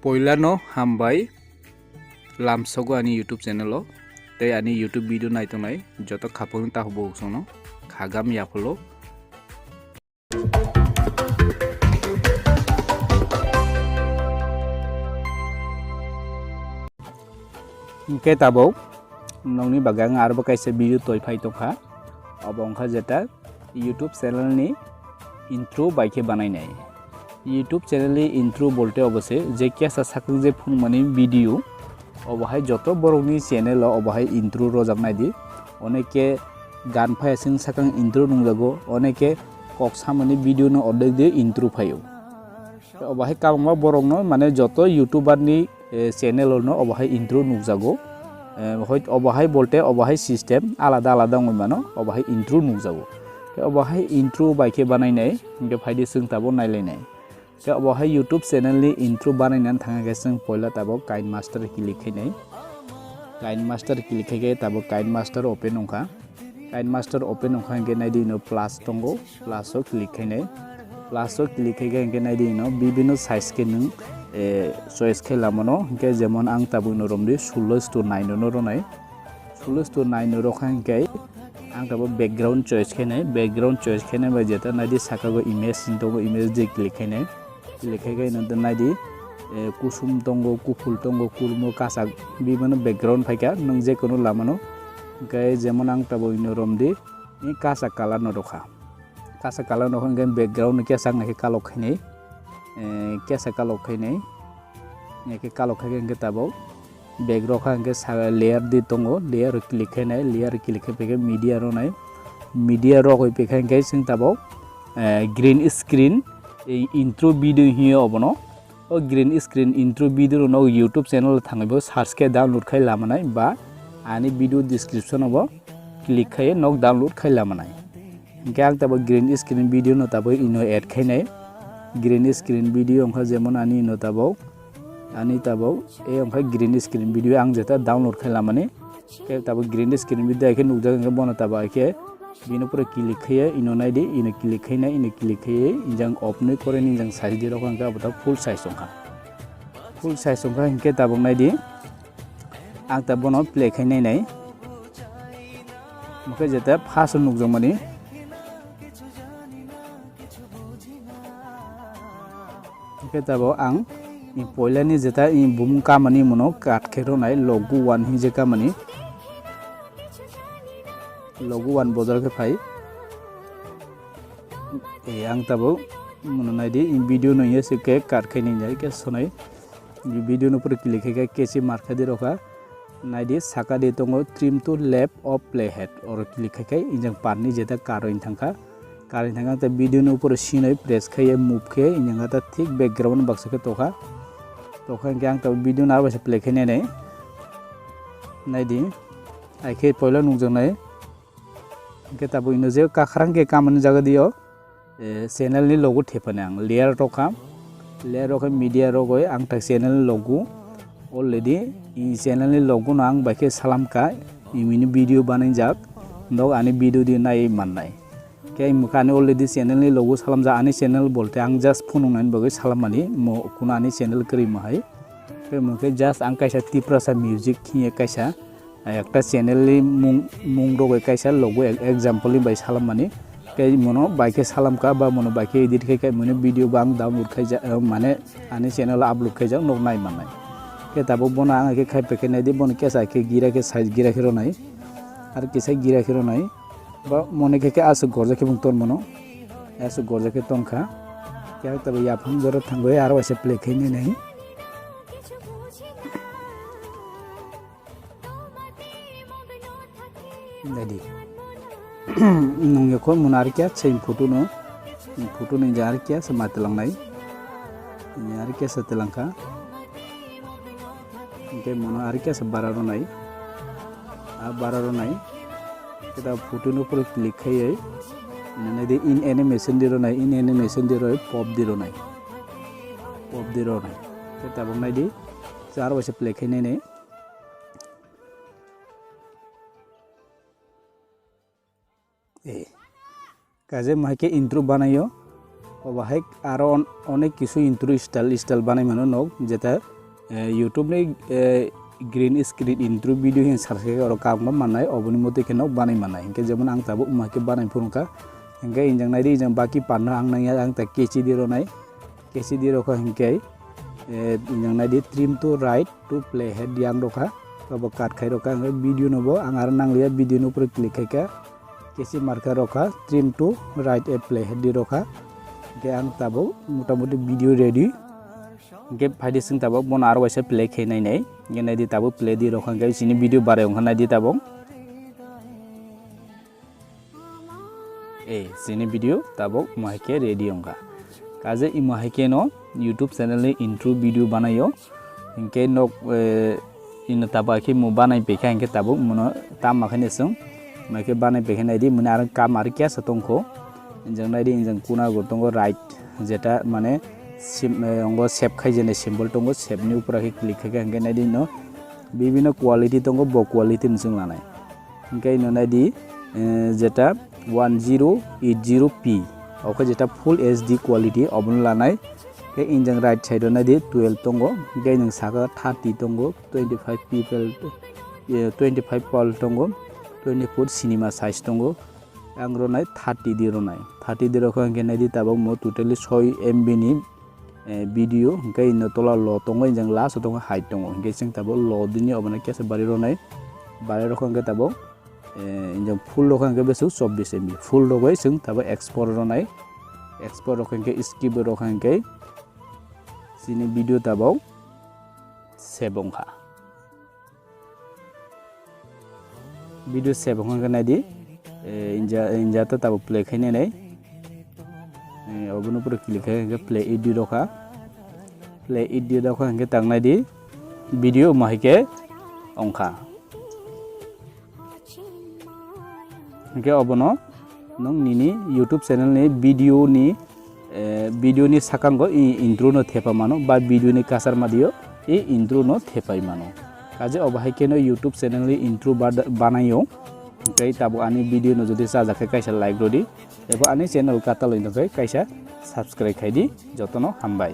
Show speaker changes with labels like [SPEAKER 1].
[SPEAKER 1] Poilano hambai lamsogo ani YouTube channel o tei ani YouTube video naitongnai joto khapung ta hobo sono khagam yapolo ke tabo nongni bagang arbo kaisa video toy phai tokha obongkha jeta YouTube channel ni intro baike banai nai YouTube channel ni intro bolte obose je kesa sakung je phun mani video obahai joto borokni channel o obahai intro rojak nai di oneke gan phai sing sakang intro nungjago oneke kok samani video no odek de intro phayo obahai kabangma borok no mane joto YouTuber ni channel no obahai intro nungjago hoyt obahai bolte obahai system alada alada ngmano obahai intro nungjago obahai intro baike banai nai ge phaidi sing tabo nailai ke obahai YouTube channel ni intro banainan thanga sing poila tabo KineMaster kilikhainai KineMaster kilikhaike tabo KineMaster open ongkha KineMaster open ongkha ge naidi no plus tongo plus o kilikhainai plus o kilikhaike ge naidi no bibino size ke nung choice khailamono ge jemon ang tabo no romdi 16:9 no ronai 16:9 no rokhan ge ang tabo background choice khainai ba jeta naidi sakago image sintogo image de kilikhainai लिखाई नंतर नाइदी कुसुम तंगो कुफुल तंगो कुरमो Kasa बिबनो background फाइका नों जे कोनो लामानो गाय जेमन आं तबो इनो रमदि इ Kasa colour न रखा कासा कालार न होंगे बैकग्राउंड के सांग के कालो खैनै केसा कालो खैनै नेके कालो खैगे तबो बैकग्राउंड खांगे लेयर दि तंगो लेयर क्लिक खैनै लेयर क्लिक खैगे मीडिया रनाय मीडिया रो होय पेखांगे सिं तबो green screen intro video hiyo obono o green screen intro video no YouTube channel thangbo search ke download khai lamanai ba ani video description obo click khai nok download khai lamanai gang tabo green screen video no tabo ino add khainai green screen video ongkha jemon ani no tabo e ongkha green screen video ang jeta download khai lamani ke tabo green screen video ke nukjaga bono tabo ke bino pura click khaya ino naidi ino click khaina ino click khaye injang open kore ni jang size di rokang ka bota full size ongkha hinke tabong naidi ang tabono play khainai nai maka jeta first nukjang mani hinke tabo ang i poila ni jeta i bumung kamani mono kat khero nai logo 1 hi je kamani logo 1 bozar ke phai ang tabo mono naidi in video no yes ke kar khaini jai ke sonai video no pur click ke kesi marka di roka naidi saka de tongo trim to left of playhead or click ke injang parni jeta karoin thangka ta video no pur sinai press khaye move ke injang ta thik background box ke toka ang tabo video na ba se play khaine nai naidi ai ke poila nungjang nai के तब इन जे काखरां के कामन जगह दियो channel नि लोगो थेपने आं layer रोखा media रोगय आं ता चैनल लोगो अलरेडी इ चैनल नि लोगो न आं बाके सालाम का इमिनि वीडियो बानाय जाक नो आनि वीडियो दि नाय माननाय के मुखाने अलरेडी चैनल नि लोगो सालाम जा आनि चैनल बोलते आं जस्ट फोन नाइन बगै सालाम मानि मो कुना आनि चैनल करि माहाय के मुखे जस्ट आं कायसा तिप्रसा म्यूजिक खिए कायसा একটা চ্যানেল মুং রগে কাইসা লগো एग्जांपल नि बाय सालाम माने कै मनो बाइके सालाम का बा मनो बाइके एडिट kai मने वीडियो बां डाउनलोड खाइ जा माने आनि चैनल अपलोड खाइ जा नक नाय माननाय के ताबो बना आं के खाइ पेके नाय दि बन केसा के गिरा के साइज गिरा खेरो नाय आर केसा गिरा खेरो नाय बा मने के आसु गरजा के बुं तन मनो आसु गरजा के तनखा के ताबो याफां जरा थांगय आरो एसे प्ले खैने नाय Jadi, nunggu kau menarik ya, saya foto nih jarak ya, semati lang nai, jarak ya setelah ka, oke menarik ya sebararo nai, kita foto nih perlu klik aja, nanti in animation diro nai, pop diro nai, kita bang nai di, cara bahasa play kene nih. kaje mahke intro banayo अबाहाय आरो अनेक किसु intro style बानाय मानो no जेता YouTube नि green screen intro video हिं सारसे और काम माननाय अबनि मते केनो बानाय माननाय इनके जेमन आं ताबो माके बानाय फुरका इनके इंजं नायदि इंजं बाकी पार्टनर आं नाया आं ता केसी दिरोनाय केसी दिरोखा हिंके इंजं नायदि trim to right to play head यां रोखा अब काट खाय रोखा वीडियो नबो आं आरो नांलिया वीडियो नो ऊपर क्लिक खायका केसी मार्का रोखा ट्रिम टू राइट ए प्ले हेड दि रोखा के आं ताबो मोटामोटी वीडियो रेडी के फाइदि सिं ताबो बन आरो वैसे प्ले खेनाय नै के नायदि ताबो प्ले दि रोखा के सिनि वीडियो बारे ओंखा नायदि ताबो ए सिनि वीडियो ताबो माइके रेडी ओंखा काजे इ माइके नो YouTube चैनल नि इंट्रो वीडियो बनायो इनके नो इन ताबा के मु बानाय बेखा इनके ताबो मनो ताम माखने सं माइके बानाय बेखनाय दि मने आरो काम आरो क्या सतंखो इंजं नायदि इंजं कुना गतंगो राइट जेटा माने अंगो सेप खायजेने सिम्बल तंगो सेपनि ऊपर के क्लिक खायका इंके नायदि नो विभिन्न क्वालिटी तंगो ब क्वालिटी नजों लानाय इंके नो नायदि जेटा 1080p ओके जेटा फुल HD क्वालिटी अबन लानाय के इंजं राइट साइड नायदि 12 तंगो इंके नों सागा 30 तंगो 25 people 25 pol तंगो 24 सिनेमा साइज तंगो आंग्रो नाय 30 दिरोनाय 30 दिरोखो इंके नायदि ताबो मो टोटली 6 MB नि वीडियो इंके इन तोला ल तंगो इंजं लास्ट तंगो हाइट तंगो इंके सिं ताबो ल दिनि अबना केसे बारि रोनाय बारि रोखो इंके ताबो इंजं फुल रोखो इंके बेसु 24 MB फुल रोगै सिं ताबो एक्सपोर्ट रोनाय एक्सपोर्ट रोखो इंके स्किप रोखो इंके सिनि वीडियो ताबो सेबंखा वीडियो सेबंखा नायदि इंजा तो ताबो प्ले खायने नै अबनो पर क्लिक खाय प्ले एडी रोखा प्ले एडी रोखा इंके तांनाय दि वीडियो माहिके अंखा इंके अबनो नों निनि YouTube चैनल नि वीडियो नि साकांगो इंट्रो नो थेपा मानो बा वीडियो नि कासार मादियो ए इंट्रो नो थेपाय मानो काजे अबाहाय केनो YouTube चैनल नि इंट्रो बानायो ओमफ्राय ताबो आनि वीडियो नो जुदि साजाखै कायसा लाइक रदि एबा आनि चैनल काता लइनोखै कायसा सब्सक्राइब खायदि जतनो हामबाय।